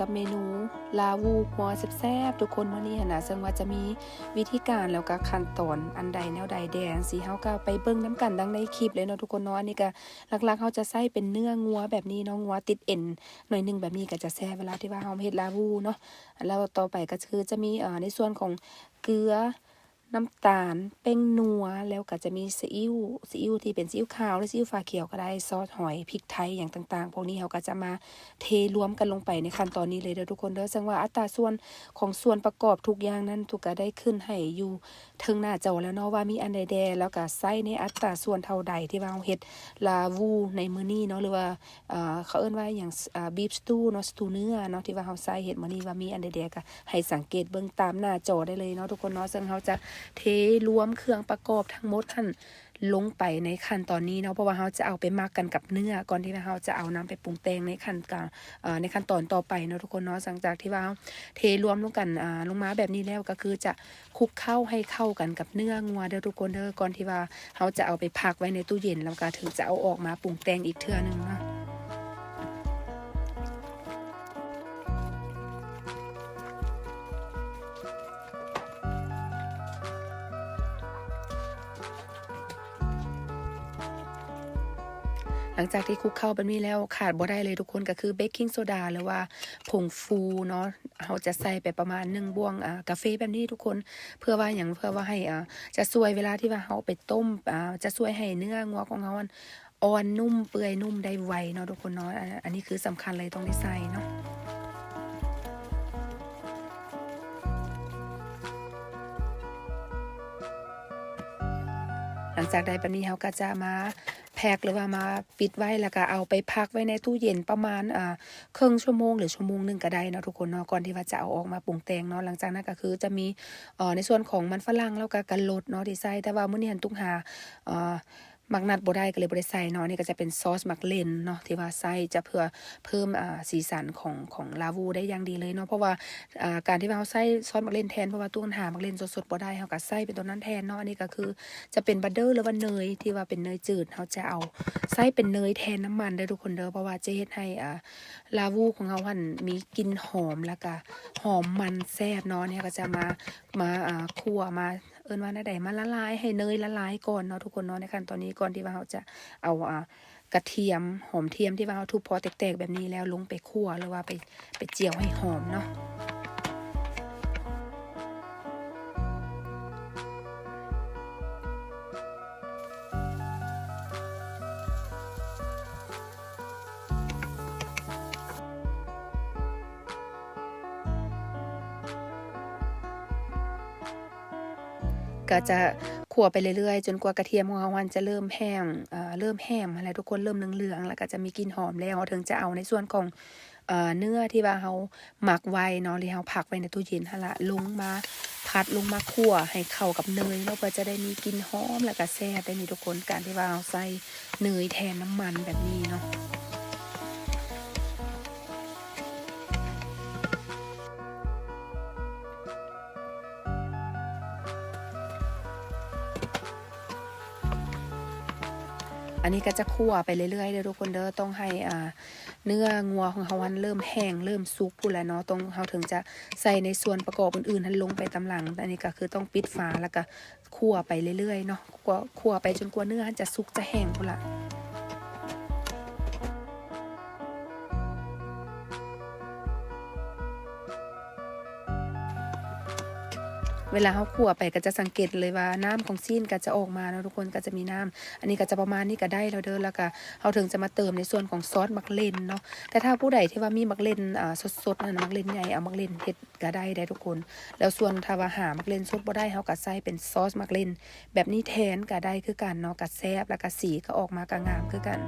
กับเมนูลาวูหัวแซ่บๆทุกคนมื้อนี้นะซึ่งว่าจะมีวิธีการแล้วก็ขั้นตอนอันใดแนวใดแดงสิเฮาก็ไปเบิ่งน้ำกันดังในคลิปเลยเนาะทุกคนเนาะอันนี้ก็หลักๆเฮาจะใช้เป็นเนื้องัวแบบนี้เนาะงัวติดเอ็นหน่อยนึงแบบนี้ก็จะแซ่บเวลาที่ว่าเฮาเฮ็ดลาวูเนาะแล้วต่อไปก็คือจะมีในส่วนของเกลือน้ำตาลแป้งนัวแล้วก็จะมีซีอิ๊วที่เป็นซีอิ๊วขาวหรือซีอิ๊วฟ้าเขียวก็ได้ซอสหอยพริกไทยอย่างต่างๆพวกนี้เราก็จะมาเทรวมกันลงไปในขั้นตอนนี้เลยเด้อทุกคนเด้อซึ่งว่าอัตราส่วนของส่วนประกอบทุกอย่างนั้นทุกก็ได้ขึ้นให้อยู่เทิงหน้าจอแล้วเนาะว่ามีอันใดแดแล้วก็ใส่ในอัตราส่วนเท่าใดที่ว่าเราเฮ็ดลาวูในมื้อนี้เนาะหรือว่าเขาเอิ้นว่าอย่างบีฟสตูเนาะสตูเนื้อเนาะที่ว่าเราใส่เฮ็ดมื้อนี้ว่ามีอันใดแดก็ให้สังเกตเบิ่งตามหน้าจอได้เลยเนาะทุกคนเนาะซึ่งเราจะเทรวมเครื่องประกอบทั้งหมดหั่นลงไปในขั้นตอนนี้เนาะเพราะว่าเราจะเอาไปหมักกันกับเนื้อก่อนที่เราจะเอาน้ำไปปรุงแต่งในขั้นตอนต่อไปเนาะทุกคนเนาะหลังจากที่ว่าเทรวมลงกันลงมาแบบนี้แล้วก็คือจะคลุกเข้าให้เข้ากันกับเนื้องัวเด้อทุกคนเด้อก่อนที่ว่าเราจะเอาไปพักไว้ในตู้เย็นแล้วก็ถึงจะเอาออกมาปรุงแต่งอีกเทื่อนึงเนาะหลังจากที่คลุกเข้าแบบนี้แล้วขาดบ่ได้เลยทุกคนก็คือเบกกิ้งโซดาหรือว่าผงฟูเนาะเราจะใส่ไปประมาณ1บ้วงกาแฟแบบนี้ทุกคนเพื่อว่าหยังเพื่อว่าให้จะช่วยเวลาที่ว่าเราไปต้มจะช่วยให้เนื้องัวของเราอ่อนนุ่มเปื่อยนุ่มได้ไวเนาะทุกคนเนาะอันนี้คือสำคัญเลยต้องได้ใส่เนาะ หลังจากใดแบบนี้เราก็จะมาแพ็คหรือว่ามาปิดไว้แล้วก็เอาไปพักไว้ในตู้เย็นประมาณครึ่งชั่วโมงหรือชั่วโมงนึงก็ได้เนาะทุกคนเนาะก่อนที่ว่าจะเอาออกมาปรุงแต่งเนาะหลังจากนั้นก็คือจะมีในส่วนของมันฝรั่งแล้วก็กะรดเนาะที่ใส่แต่ว่ามื้อนี้หันตุ้งหามักนัดบ่ได้ก็เลยบ่ได้ใส่เนาะนี่ก็จะเป็นซอสมักเล่นเนาะที่ว่าใส่จะเพื่อเพิ่มสีสันของลาวูได้อย่างดีเลยเนาะเพราะว่าการที่ว่าเราใส่ซอสมักเล่นแทนเพราะว่าตุ้งหามักเล่นสดๆบ่ได้เราก็ใส่เป็นตัวนั้นแทนเนาะอันนี้ก็คือจะเป็นบัตเตอร์หรือว่าเนยที่ว่าเป็นเนยจืดเราจะเอาใส่เป็นเนยแทนน้ำมันได้ทุกคนเด้อเพราะว่าจะเฮ็ดให้ลาวูของเราหั่นมีกลิ่นหอมแล้วก็หอมมันแซ่บเนาะเนี่ยก็จะมาคั่วมาเอิ้นว่าแนวใดมาละลายให้เนยละลายก่อนเนาะทุกคนเนาะในขั้นตอนนี้ก่อนที่ว่าเราจะเอากระเทียมหอมเทียมที่ว่าเราทุบพอแตกๆแบบนี้แล้วลงไปคั่วหรือว่าไปเจียวให้หอมเนาะ ก็จะคั่วไปเรื่อยๆจนกว่ากระเทียมของเรามันจะเริ่มแห้งเริ่มแห้งอะไรทุกคนเริ่มเหลืองๆแล้วก็จะมีกลิ่นหอมแล้วถึงจะเอาในส่วนของเนื้อที่ว่าเราหมักไว้เนาะที่เราพักไว้ในตู้เย็นหั่นล่ะลงมาผัดลงมาคั่วให้เข้ากับเนยเนาะเพื่อจะได้มีกลิ่นหอมแล้วก็แซ่บได้นี่ทุกคนการที่ว่าเราใส่เนยแทนน้ำมันแบบนี้เนาะ อันนี้ก็จะคั่วไปเรื่อยๆเด้อทุกคนเด้อต้องให้เนื้องัวของเรามันเริ่มแห้งเริ่มสุกพู้นแหละเนาะต้องเราถึงจะใส่ในส่วนประกอบอื่นๆนั้นลงไปตามหลังอันนี้ก็คือต้องปิดฝาแล้วก็คั่วไปเรื่อยๆเนาะคั่วไปจนกว่าเนื้อจะสุกจะแห้งพู้นล่ะ เวลาเขาคั่วไปก็จะสังเกตเลยว่าน้ำของซีนก็จะออกมานะทุกคนก็จะมีน้ำอันนี้ก็จะประมาณนี้ก็ได้แล้วเด้อแล้วก็เขาถึงจะมาเติมในส่วนของซอสมักเล่นเนาะแต่ถ้าผู้ใดที่ว่ามีมักเล่นสดๆนั่นมักเล่นใหญ่เอามักเล่นเฮ็ดก็ได้ทุกคนแล้วส่วนถ้าว่าหามักเล่นสดบ่ได้เขาก็ใส่เป็นซอสมักเล่นแบบนี้แทนก็ได้คือกันเนาะก็แซ่บแล้วก็สีก็ออกมาก็งามคือกัน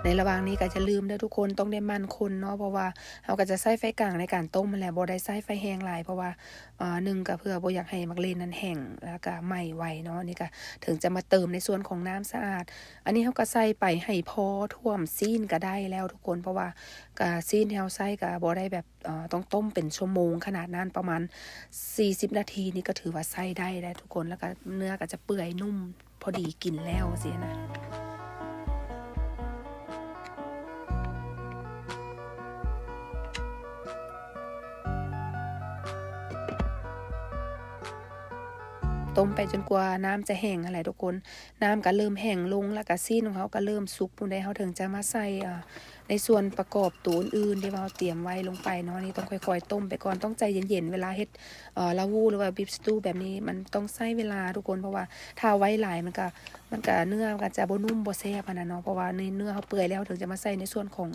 ห ในระหว่างนี้ก็จะลืมเด้อทุกคนต้องได้มันคนเนาะเพราะว่าเราก็จะใช้ไฟกลางในการต้มมันแหละบ่ได้ใช้ไฟแห้งหลายเพราะว่าหนึ่งก็เพื่อบ่อยากให้มักเลนนั้นแห้งแล้วก็ไหม้ไวเนาะนี่ก็ถึงจะมาเติมในส่วนของน้ำสะอาดอันนี้เราก็ใส่ไปให้พอท่วมซีนก็ได้แล้วทุกคนเพราะว่าก็ซีนที่เราใส่ก็บ่ได้แบบต้องต้มเป็นชั่วโมงขนาดนั้นประมาณ40นาทีนี่ก็ถือว่าใส่ได้แล้วทุกคนแล้วก็เนื้อก็จะเปื่อยนุ่มพอดีกินแล้วสินะต้มไปจนกว่าน้ำจะแห้งอะไรทุกคนน้ำก็เริ่มแห้งลงแล้วก็ซีนของเขาก็เริ่มสุกปุ่นได้เขาถึงจะมาใส่ในส่วนประกอบตัวอื่นที่เราเตรียมไว้ลงไปเนาะนี่ต้องค่อยๆต้มไปก่อนต้องใจเย็นๆเวลาเฮ็ดลาวูหรือว่าบีฟสตูแบบนี้มันต้องใช้เวลาทุกคนเพราะว่าถ้าไว้หลายมันก็เนื้อมันก็จะบ่นุ่มบ่แซ่บนะเนาะเพราะว่าเนื้อเขาเปื่อยแล้วถึงจะมาใส่ในส่วนของ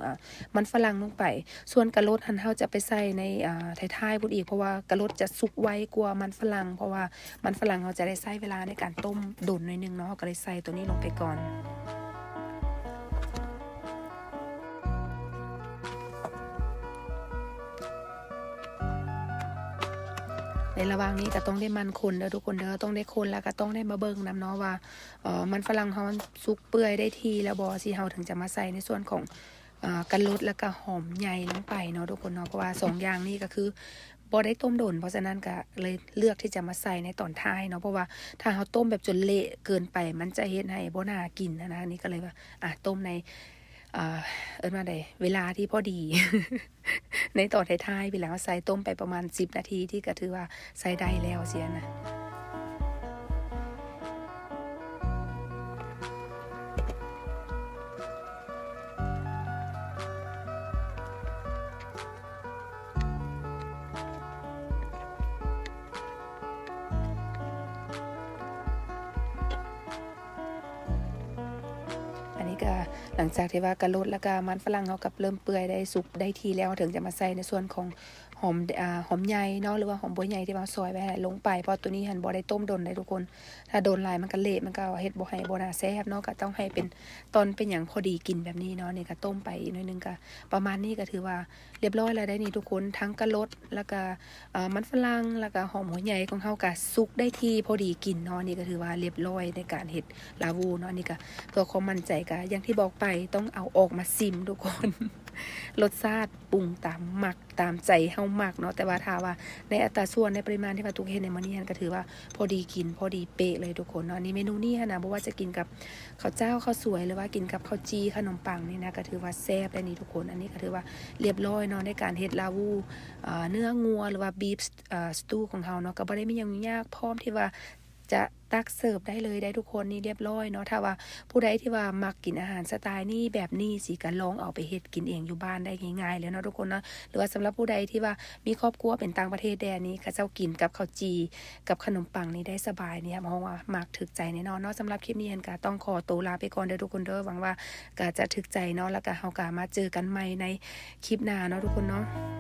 มันฝรั่งลงไปส่วนกะรดหันเฮาจะไปใส่ในท้ายๆพุ่นอีกเพราะว่ากะรดจะสุกไวกว่ามันฝรั่งเพราะว่ามันฝรั่งเขาจะได้ใช้เวลาในการต้มโดนหน่อยนึงเนาะก็เลยใส่ตัวนี้ลงไปก่อนในระหว่างนี้ก็ต้องได้มันคนเด้อทุกคนเด้อต้องได้คนแล้วก็ต้องได้มาเบิ่งนำเนาะว่ามันฝรั่งเฮามันสุกเปื่อยได้ทีแล้วบ่สิเฮาถึงจะมาใส่ในส่วนของกะรดแล้วก็หอมใหญ่ลงไปเนาะทุกคนเนาะเพราะว่า2อย่างนี้ก็คือบ่ได้ต้มโดนเพราะฉะนั้นก็เลยเลือกที่จะมาใส่ในตอนท้ายเนาะเพราะว่าถ้าเฮาต้มแบบจนเละเกินไปมันจะเฮ็ดให้บ่น่ากินนะนี่ก็เลยว่าต้มในว่าใดเวลาที่พอดี ในตอนท้ายๆไปแล้วใส่ต้มไปประมาณ10นาทีที่ก็ถือว่าใส่ได้แล้วเสียนะอันนี้ก็หลังจากที่ว่ากะรดแล้วก็มันฝรั่งเขากับเริ่มเปื่อยได้สุกได้ทีแล้วถึงจะมาใส่ในส่วนของหอมใหญ่เนาะหรือว่าหอมบัวใหญ่ที่ว่าซอยไว้ลงไปเพราะตัวนี้หันบ่ได้ต้มโดนเลยทุกคนถ้าโดนหลายมันก็เละมันก็เฮ็ดบ่ให้บ่น่าแซ่บเนาะก็ต้องให้เป็นตอนเป็นหยังพอดีกินแบบนี้เนาะนี่ก็ต้มไปอีกหน่อยนึงก็ประมาณนี้ก็ถือว่าเรียบร้อยแล้วได้นี่ทุกคนทั้งกะรดแล้วก็มันฝรั่งแล้วก็หอมหัวใหญ่ของเฮาก็สุกได้ที่พอดีกินเนาะนี่ก็ถือว่าเรียบร้อยในการเฮ็ดลาวูเนาะนี่ก็เพื่อความมั่นใจก็อย่างที่บอกไปต้องเอาออกมาซิมทุกคนรสชาติปรุงตามหมักตามใจเฮาหมักเนาะแต่ว่าถ้าว่าในอัตราส่วนในปริมาณที่ว่าทุกเฮ็ดในมื้อนี้ก็ถือว่าพอดีกินพอดีเป๊ะเลยทุกคนเนาะนี่เมนูนี้นะบ่ว่าจะกินกับข้าวเจ้าข้าวสวยหรือว่ากินกับข้าวจีขนมปังนี่นะก็ถือว่าแซ่บได้นี่ทุกคนอันนี้ก็ถือว่าเรียบร้อยเนาะในการเฮ็ดลาวูเนื้องัวหรือว่าบีฟสตูของเฮาเนาะก็บ่ได้มีหยังยากพร้อมที่ว่าจะตักเสิร์ฟได้เลยได้ทุกคนนี่เรียบร้อยเนาะถ้าว่าผู้ใดที่ว่ามักกินอาหารสไตล์นี้แบบนี้สิก็ลองเอาไปเฮ็ดกินเองอยู่บ้านได้ง่ายๆเลยเนาะทุกคนเนาะหรือว่าสำหรับผู้ใดที่ว่ามีครอบครัวเป็นต่างประเทศแดนนี้เขาเจ้ากินกับข้าวจีกับขนมปังนี่ได้สบายเนี่ยเพราะว่ามักถึกใจแน่นอนเนาะสำหรับคลิปนี้ก็ต้องขอตัวลาไปก่อนเด้อทุกคนเด้อหวังว่าก็จะถึกใจเนาะแล้วก็เฮาก็มาเจอกันใหม่ในคลิปหน้าเนาะทุกคนเนาะ